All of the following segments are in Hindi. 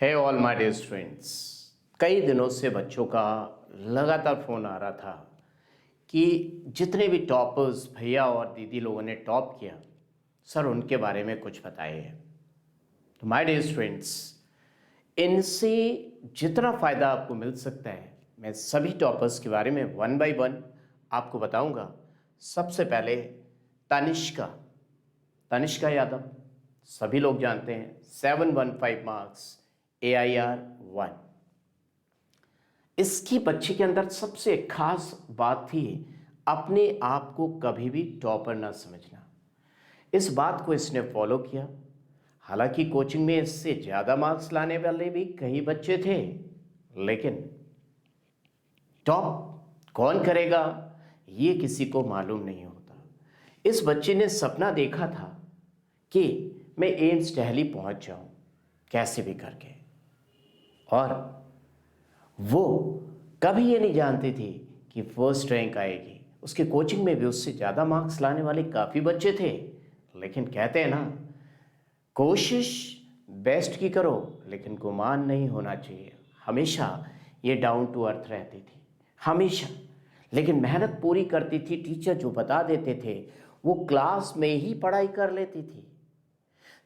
है ऑल माय डियर स्टूडेंट्स। कई दिनों से बच्चों का लगातार फ़ोन आ रहा था कि जितने भी टॉपर्स भैया और दीदी लोगों ने टॉप किया, सर उनके बारे में कुछ बताइए। तो माय डियर स्टूडेंट्स, इनसे जितना फ़ायदा आपको मिल सकता है, मैं सभी टॉपर्स के बारे में वन बाय वन आपको बताऊंगा। सबसे पहले तनिष्का तनिष्का यादव, सभी लोग जानते हैं, 715 मार्क्स AIR 1। इसकी बच्ची के अंदर सबसे खास बात थी अपने आप को कभी भी टॉपर ना समझना। इस बात को इसने फॉलो किया। हालांकि कोचिंग में इससे ज़्यादा मार्क्स लाने वाले भी कई बच्चे थे, लेकिन टॉप कौन करेगा ये किसी को मालूम नहीं होता। इस बच्चे ने सपना देखा था कि मैं एम्स दिल्ली पहुंच जाऊं कैसे भी करके, और वो कभी ये नहीं जानती थी कि फर्स्ट रैंक आएगी। उसके कोचिंग में भी उससे ज़्यादा मार्क्स लाने वाले काफ़ी बच्चे थे, लेकिन कहते हैं ना, कोशिश बेस्ट की करो लेकिन गुमान नहीं होना चाहिए। हमेशा ये डाउन टू अर्थ रहती थी, हमेशा। लेकिन मेहनत पूरी करती थी। टीचर जो बता देते थे वो क्लास में ही पढ़ाई कर लेती थी।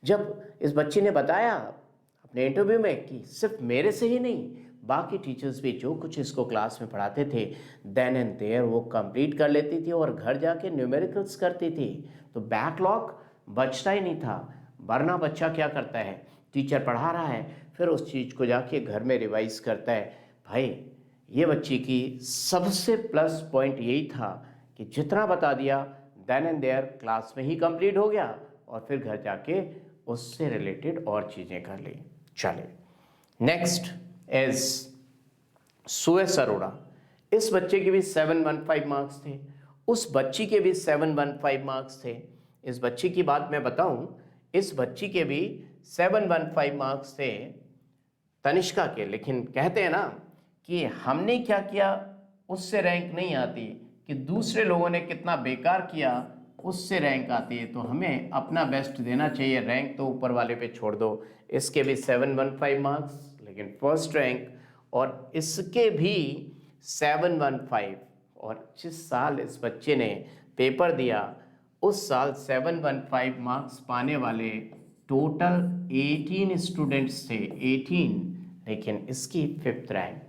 जब इस बच्ची ने बताया अपने इंटरव्यू में कि सिर्फ मेरे से ही नहीं, बाकी टीचर्स भी जो कुछ इसको क्लास में पढ़ाते थे, देन एंड देयर वो कंप्लीट कर लेती थी और घर जाके न्यूमेरिकल्स करती थी। तो बैकलॉग बचता ही नहीं था। वरना बच्चा क्या करता है, टीचर पढ़ा रहा है फिर उस चीज़ को जाके घर में रिवाइज करता है। भाई, ये बच्ची की सबसे प्लस पॉइंट यही था कि जितना बता दिया देन एंड देयर क्लास में ही कंप्लीट हो गया और फिर घर जाके उससे रिलेटेड और चीज़ें कर ली। चले, नेक्स्ट इज सुयस अरोड़ा। इस बच्चे के भी 715 मार्क्स थे, उस बच्ची के भी 715 मार्क्स थे। इस बच्ची की बात मैं बताऊं, इस बच्ची के भी 715 मार्क्स थे तनिष्का के। लेकिन कहते हैं ना कि हमने क्या किया उससे रैंक नहीं आती, कि दूसरे लोगों ने कितना बेकार किया उससे रैंक आती है। तो हमें अपना बेस्ट देना चाहिए, रैंक तो ऊपर वाले पे छोड़ दो। इसके भी 715 मार्क्स, लेकिन फर्स्ट रैंक, और इसके भी 715। और जिस साल इस बच्चे ने पेपर दिया उस साल 715 मार्क्स पाने वाले टोटल 18 स्टूडेंट्स थे, 18, लेकिन इसकी 5th रैंक।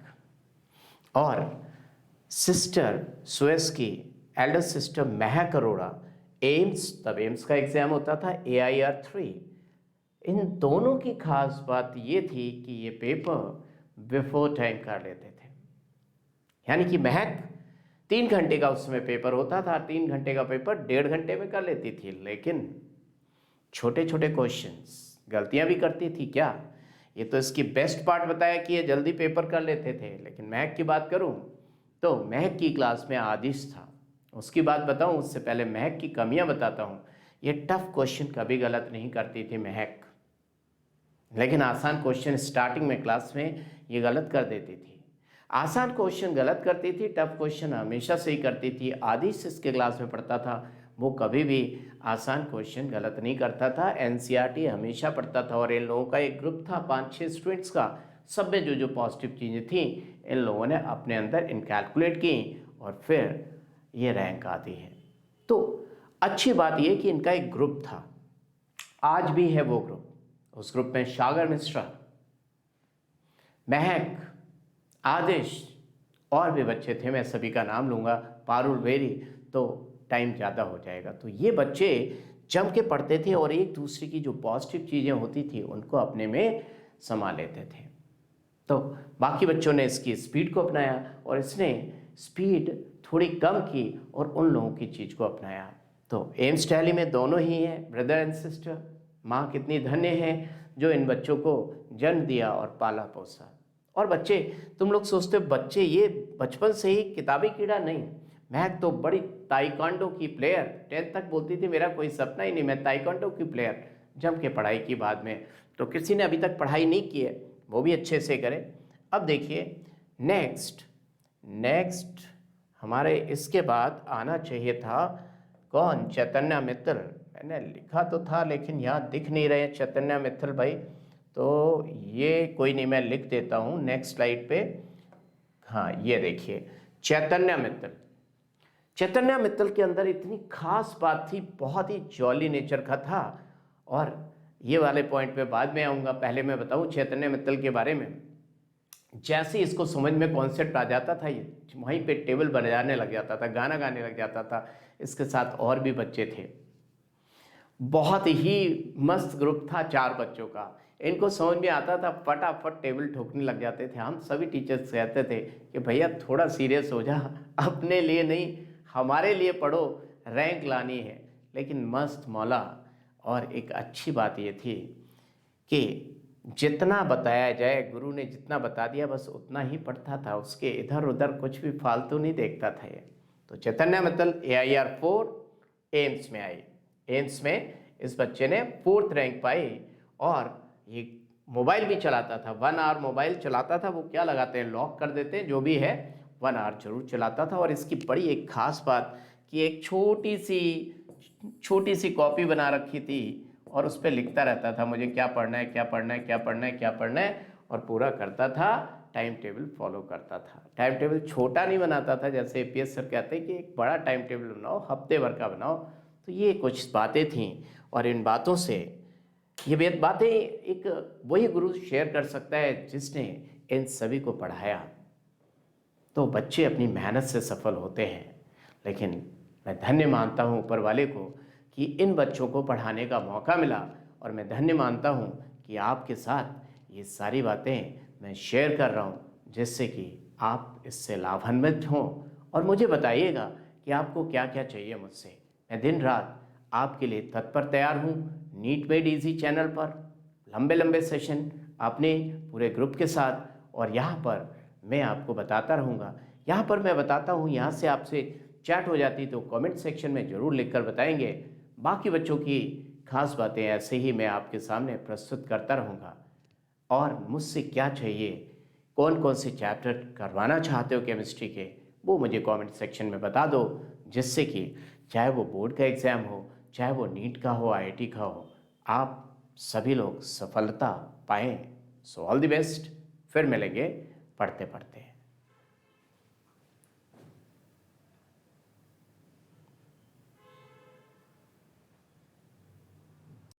और सिस्टर सुयस की एल्डर सिस्टर महक अरोड़ा, एम्स, तब एम्स का एग्जाम होता था, AIR 3। इन दोनों की खास बात ये थी कि ये पेपर बिफोर टाइम कर लेते थे। यानी कि महक 3 घंटे का उस समय पेपर होता था, 3 घंटे का पेपर 1.5 घंटे में कर लेती थी। लेकिन छोटे छोटे क्वेश्चंस गलतियां भी करती थी क्या, ये तो इसकी बेस्ट पार्ट बताया कि ये जल्दी पेपर कर लेते थे। लेकिन महक की बात करूं तो महक की क्लास में आदिश था, उसकी बात बताऊं उससे पहले महक की कमियां बताता हूं। ये टफ क्वेश्चन कभी गलत नहीं करती थी महक, लेकिन आसान क्वेश्चन स्टार्टिंग में क्लास में ये गलत कर देती थी। आसान क्वेश्चन गलत करती थी, टफ क्वेश्चन हमेशा सही करती थी। आदिश इसके क्लास में पढ़ता था, वो कभी भी आसान क्वेश्चन गलत नहीं करता था। NCERT हमेशा पढ़ता था। और इन लोगों का एक ग्रुप था 5-6 स्टूडेंट्स का, सब में जो जो पॉजिटिव चीज़ें थी इन लोगों ने अपने अंदर इनकैलकुलेट की और फिर ये रैंक आती है। तो अच्छी बात यह कि इनका एक ग्रुप था, आज भी है वो ग्रुप। उस ग्रुप में सागर मिश्रा, महक, आदिश और भी बच्चे थे, मैं सभी का नाम लूँगा, पारुल वेरी, तो टाइम ज़्यादा हो जाएगा। तो ये बच्चे जम के पढ़ते थे और एक दूसरे की जो पॉजिटिव चीज़ें होती थी उनको अपने में समा लेते थे। तो बाकी बच्चों ने इसकी स्पीड को अपनाया और इसने स्पीड थोड़ी कम की और उन लोगों की चीज़ को अपनाया। तो एम्स दिल्ली में दोनों ही हैं, ब्रदर एंड सिस्टर। माँ कितनी धन्य है जो इन बच्चों को जन्म दिया और पाला पोसा। और बच्चे, तुम लोग सोचते हो बच्चे ये बचपन से ही किताबी कीड़ा, नहीं। महक तो बड़ी ताइक्वांडो की प्लेयर, 10th तक बोलती थी मेरा कोई सपना ही नहीं, मैं ताइक्वांडो की प्लेयर। जम के पढ़ाई की बाद में, तो किसी ने अभी तक पढ़ाई नहीं की है वो भी अच्छे से करे। अब देखिए नेक्स्ट हमारे इसके बाद आना चाहिए था कौन, चैतन्य मित्तल। मैंने लिखा तो था लेकिन यहाँ दिख नहीं रहे चैतन्य मित्तल भाई। तो ये कोई नहीं, मैं लिख देता हूँ नेक्स्ट स्लाइड पे। हाँ, ये देखिए चैतन्य मित्तल। चैतन्य मित्तल के अंदर इतनी खास बात थी, बहुत ही जॉली नेचर का था। और ये वाले पॉइंट पे बाद में आऊँगा, पहले मैं बताऊँ चैतन्य मित्तल के बारे में। जैसे इसको समझ में कॉन्सेप्ट आ जाता था, ये वहीं पे टेबल बजाने लग जाता था, गाना गाने लग जाता था। इसके साथ और भी बच्चे थे। बहुत ही मस्त ग्रुप था 4 बच्चों का। इनको समझ में आता था, फटाफट टेबल ठोकने लग जाते थे। हम सभी टीचर्स कहते थे कि भैया थोड़ा सीरियस हो जा, अपने लिए नहीं हमारे लिए पढ़ो, रैंक लानी है। लेकिन मस्त मौला। और एक अच्छी बात ये थी कि जितना बताया जाए, गुरु ने जितना बता दिया बस उतना ही पढ़ता था, उसके इधर उधर कुछ भी फालतू नहीं देखता था ये। तो चैतन्य मित्तल AIR 4 एम्स में आई। एम्स में इस बच्चे ने 4th रैंक पाई। और ये मोबाइल भी चलाता था, 1 आवर मोबाइल चलाता था। वो क्या लगाते हैं, लॉक कर देते हैं, जो भी है 1 आवर जरूर चलाता था। और इसकी बड़ी एक खास बात कि एक छोटी सी कॉपी बना रखी थी और उस पर लिखता रहता था मुझे क्या पढ़ना है, क्या पढ़ना है, क्या पढ़ना है, क्या पढ़ना है, और पूरा करता था। टाइम टेबल फॉलो करता था। टाइम टेबल छोटा नहीं बनाता था, जैसे APS सर कहते हैं कि एक बड़ा टाइम टेबल बनाओ, हफ्ते भर का बनाओ। तो ये कुछ बातें थीं। और इन बातों से ये बातें एक वही गुरु शेयर कर सकता है जिसने इन सभी को पढ़ाया। तो बच्चे अपनी मेहनत से सफल होते हैं। लेकिन मैं धन्य मानता हूँ ऊपर वाले को कि इन बच्चों को पढ़ाने का मौका मिला। और मैं धन्य मानता हूँ कि आपके साथ ये सारी बातें मैं शेयर कर रहा हूँ, जिससे कि आप इससे लाभान्वित हों। और मुझे बताइएगा कि आपको क्या क्या चाहिए मुझसे। मैं दिन रात आपके लिए तत्पर तैयार हूँ। नीट मेड इजी चैनल पर लंबे लंबे सेशन अपने पूरे ग्रुप के साथ, और यहाँ पर मैं आपको बताता रहूँगा। यहाँ पर मैं बताता हूँ, यहाँ से आपसे चैट हो जाती तो कमेंट सेक्शन में ज़रूर लिखकर बताएंगे। बाकी बच्चों की खास बातें ऐसे ही मैं आपके सामने प्रस्तुत करता रहूँगा। और मुझसे क्या चाहिए, कौन कौन से चैप्टर करवाना चाहते हो केमिस्ट्री के, वो मुझे कमेंट सेक्शन में बता दो, जिससे कि चाहे वो बोर्ड का एग्ज़ाम हो, चाहे वो नीट का हो, IIT का हो, आप सभी लोग सफलता पाएँ। So all the best. फिर मिलेंगे पढ़ते पढ़ते।